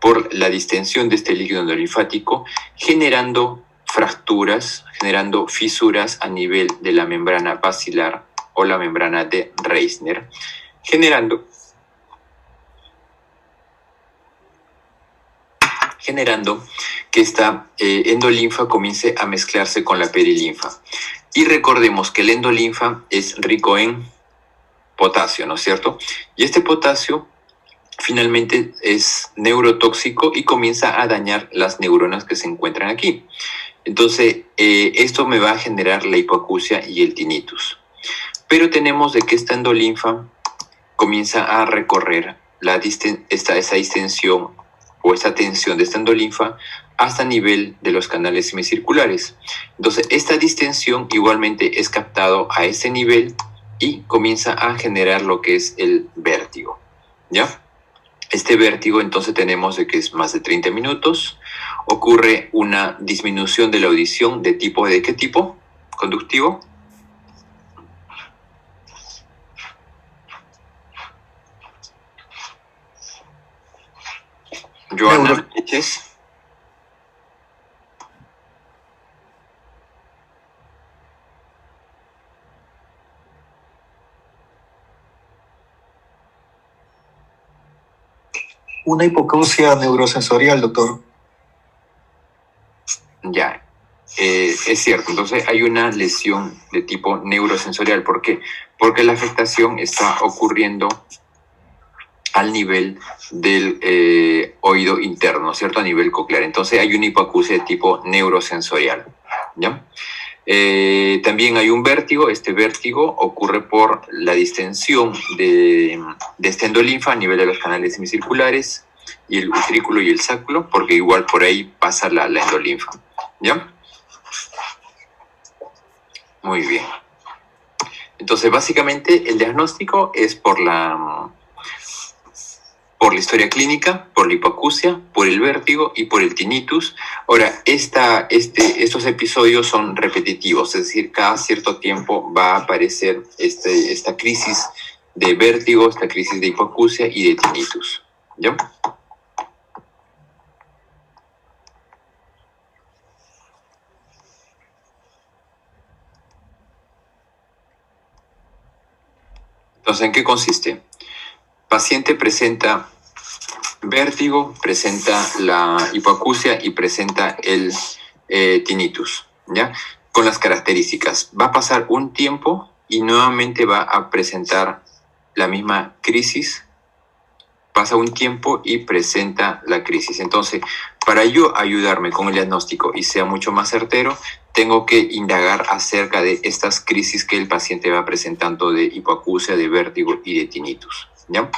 por la distensión de este líquido endolinfático, generando fracturas, generando fisuras a nivel de la membrana basilar o la membrana de Reisner, generando que esta endolinfa comience a mezclarse con la perilinfa. Y recordemos que el endolinfa es rico en potasio, ¿no es cierto? Y este potasio finalmente es neurotóxico y comienza a dañar las neuronas que se encuentran aquí. Entonces, esto me va a generar la hipoacusia y el tinnitus. Pero tenemos de que esta endolinfa comienza a recorrer esa distensión o esta tensión de esta endolinfa hasta el nivel de los canales semicirculares. Entonces, esta distensión igualmente es captado a ese nivel y comienza a generar lo que es el vértigo, ¿ya? Este vértigo entonces tenemos de que es más de 30 minutos, ocurre una disminución de la audición ¿de qué tipo? Conductivo. Joana Eches. Una hipoacusia neurosensorial, doctor. Ya, es cierto. Entonces hay una lesión de tipo neurosensorial. ¿Por qué? Porque la afectación está ocurriendo al nivel del oído interno, ¿cierto? A nivel coclear. Entonces hay una hipoacusia de tipo neurosensorial, ¿ya? También hay un vértigo. Este vértigo ocurre por la distensión de esta endolinfa a nivel de los canales semicirculares y el utrículo y el sáculo, porque igual por ahí pasa la endolinfa, ¿ya? Muy bien. Entonces, básicamente, el diagnóstico es por la historia clínica, por la hipoacusia, por el vértigo y por el tinnitus. Ahora, estos episodios son repetitivos, es decir, cada cierto tiempo va a aparecer esta crisis de vértigo, esta crisis de hipoacusia y de tinnitus, ¿ya? Entonces, ¿en qué consiste? Paciente presenta vértigo, presenta la hipoacusia y presenta el tinnitus, ¿ya? Con las características. Va a pasar un tiempo y nuevamente va a presentar la misma crisis. Pasa un tiempo y presenta la crisis. Entonces, para yo ayudarme con el diagnóstico y sea mucho más certero, tengo que indagar acerca de estas crisis que el paciente va presentando de hipoacusia, de vértigo y de tinnitus, ¿ya?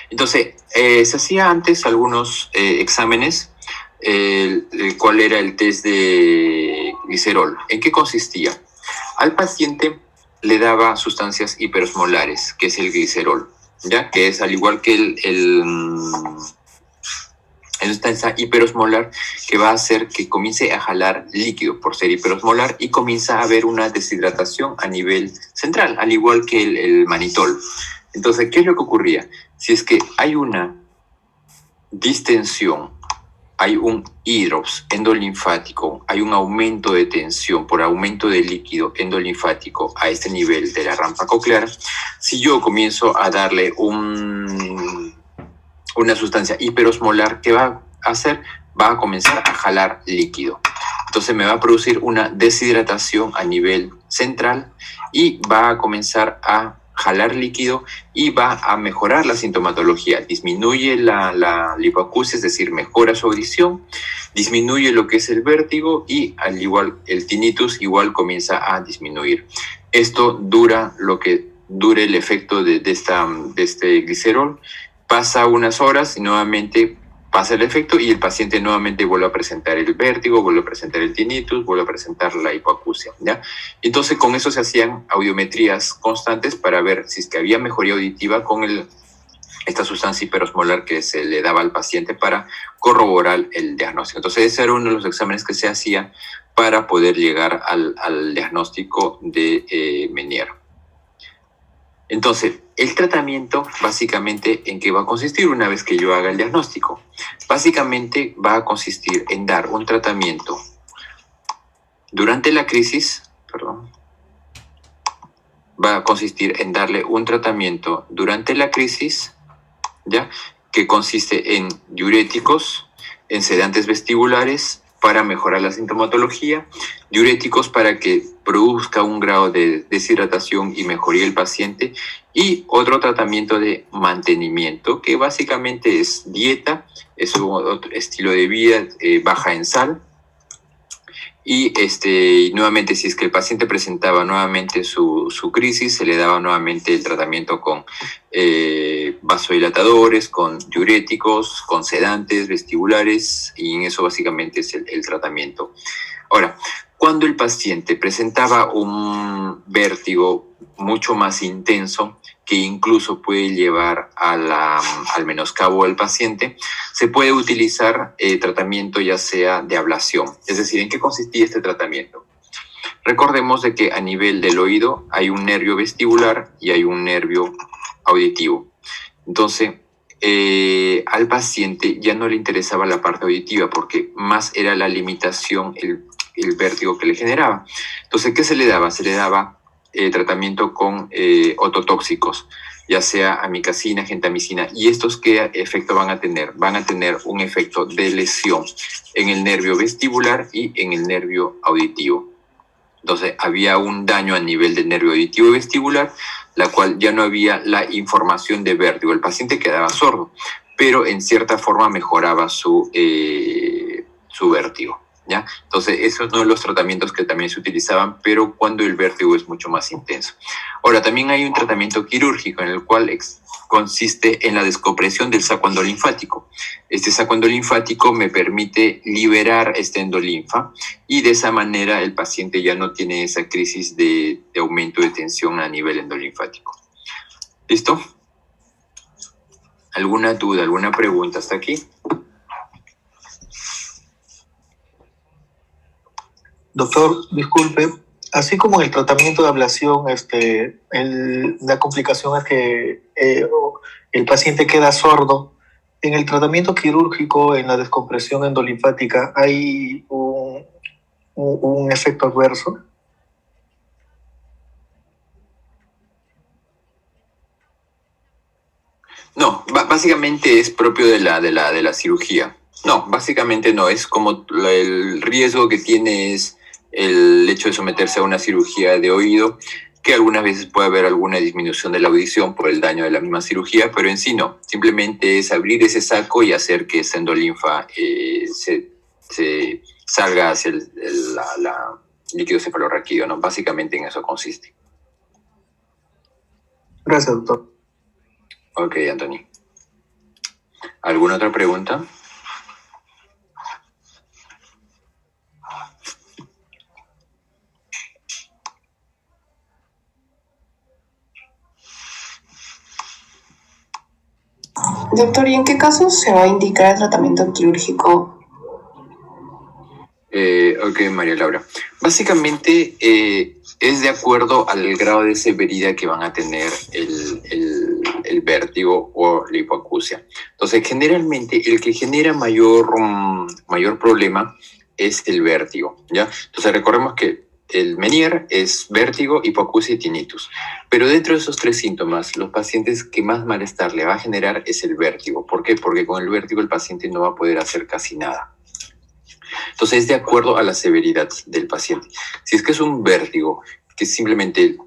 Entonces, se hacía antes algunos exámenes, cuál era el test de glicerol. ¿En qué consistía? Al paciente le daba sustancias hiperosmolares, que es el glicerol, ¿ya? Que es al igual que esta hiperosmolar que va a hacer que comience a jalar líquido por ser hiperosmolar y comienza a haber una deshidratación a nivel central, al igual que el manitol. Entonces, ¿qué es lo que ocurría? Si es que hay una distensión, hay un hidrops endolinfático, hay un aumento de tensión por aumento de líquido endolinfático a este nivel de la rampa coclear, si yo comienzo a darle una sustancia hiperosmolar, ¿qué va a hacer? Va a comenzar a jalar líquido. Entonces me va a producir una deshidratación a nivel central y va a comenzar a jalar líquido y va a mejorar la sintomatología. Disminuye la hipoacusia, es decir, mejora su audición, disminuye lo que es el vértigo y al igual el tinnitus igual comienza a disminuir. Esto dura lo que dure el efecto de este glicerol. Pasa unas horas y nuevamente pasa el efecto y el paciente nuevamente vuelve a presentar el vértigo, vuelve a presentar el tinnitus, vuelve a presentar la hipoacusia, ¿ya? Entonces con eso se hacían audiometrías constantes para ver si es que había mejoría auditiva con esta sustancia hiperosmolar que se le daba al paciente para corroborar el diagnóstico. Entonces ese era uno de los exámenes que se hacía para poder llegar al diagnóstico de Meniere. Entonces, el tratamiento básicamente en qué va a consistir una vez que yo haga el diagnóstico. Básicamente va a consistir en dar un tratamiento durante la crisis, va a consistir en darle un tratamiento durante la crisis, ¿ya? Que consiste en diuréticos, en sedantes vestibulares para mejorar la sintomatología, diuréticos para que produzca un grado de deshidratación y mejoría el paciente, y otro tratamiento de mantenimiento que básicamente es dieta, es otro estilo de vida baja en sal, y nuevamente si es que el paciente presentaba nuevamente su crisis, se le daba nuevamente el tratamiento con vasodilatadores, con diuréticos, con sedantes vestibulares, y en eso básicamente es el tratamiento. Ahora, cuando el paciente presentaba un vértigo mucho más intenso, que incluso puede llevar al menoscabo del paciente, se puede utilizar tratamiento ya sea de ablación. Es decir, ¿en qué consistía este tratamiento? Recordemos de que a nivel del oído hay un nervio vestibular y hay un nervio auditivo. Entonces, al paciente ya no le interesaba la parte auditiva porque más era la limitación, el vértigo que le generaba. Entonces, ¿qué se le daba? Se le daba tratamiento con ototóxicos, ya sea amicacina, gentamicina. ¿Y estos qué efecto van a tener? Van a tener un efecto de lesión en el nervio vestibular y en el nervio auditivo. Entonces, había un daño a nivel del nervio auditivo y vestibular, la cual ya no había la información de vértigo. El paciente quedaba sordo, pero en cierta forma mejoraba su vértigo, ¿ya? Entonces, esos son uno de los tratamientos que también se utilizaban, pero cuando el vértigo es mucho más intenso. Ahora, también hay un tratamiento quirúrgico en el cual consiste en la descompresión del saco endolinfático. Este saco endolinfático me permite liberar esta endolinfa y de esa manera el paciente ya no tiene esa crisis de aumento de tensión a nivel endolinfático. ¿Listo? ¿Alguna duda, alguna pregunta hasta aquí? Doctor, disculpe, así como en el tratamiento de ablación, la complicación es que el paciente queda sordo. En el tratamiento quirúrgico, en la descompresión endolinfática, ¿hay un efecto adverso? No, básicamente es propio de la cirugía. No, básicamente no, es como el riesgo que tiene es el hecho de someterse a una cirugía de oído, que algunas veces puede haber alguna disminución de la audición por el daño de la misma cirugía, pero en sí no, simplemente es abrir ese saco y hacer que esa endolinfa se salga hacia el líquido cefalorraquídeo, ¿no? Básicamente en eso consiste. Gracias, doctor. Ok, Anthony. ¿Alguna otra pregunta? Doctor, ¿y en qué casos se va a indicar el tratamiento quirúrgico? Ok, María Laura. Básicamente es de acuerdo al grado de severidad que van a tener el vértigo o la hipoacusia. Entonces, generalmente el que genera mayor problema es el vértigo, ¿ya? Entonces, recordemos que el Meniere es vértigo, hipoacusia y tinnitus. Pero dentro de esos tres síntomas, los pacientes que más malestar le va a generar es el vértigo. ¿Por qué? Porque con el vértigo el paciente no va a poder hacer casi nada. Entonces, es de acuerdo a la severidad del paciente. Si es que es un vértigo que simplemente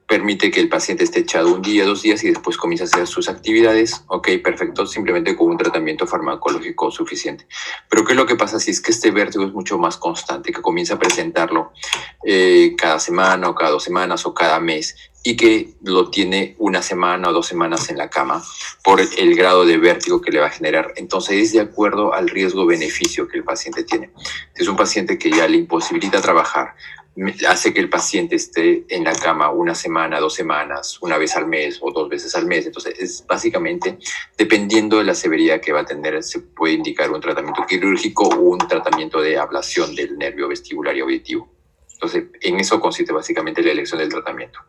permite que el paciente esté echado un día, 2 días y después comienza a hacer sus actividades, ok, perfecto, simplemente con un tratamiento farmacológico suficiente. Pero ¿qué es lo que pasa si es que este vértigo es mucho más constante, que comienza a presentarlo cada semana o cada 2 semanas o cada mes y que lo tiene 1 semana o 2 semanas en la cama por el grado de vértigo que le va a generar? Entonces es de acuerdo al riesgo-beneficio que el paciente tiene. Si es un paciente que ya le imposibilita trabajar, hace que el paciente esté en la cama 1 semana, 2 semanas, 1 vez al mes o 2 veces al mes. Entonces, es básicamente, dependiendo de la severidad que va a tener, se puede indicar un tratamiento quirúrgico o un tratamiento de ablación del nervio vestibular y auditivo. Entonces, en eso consiste básicamente la elección del tratamiento.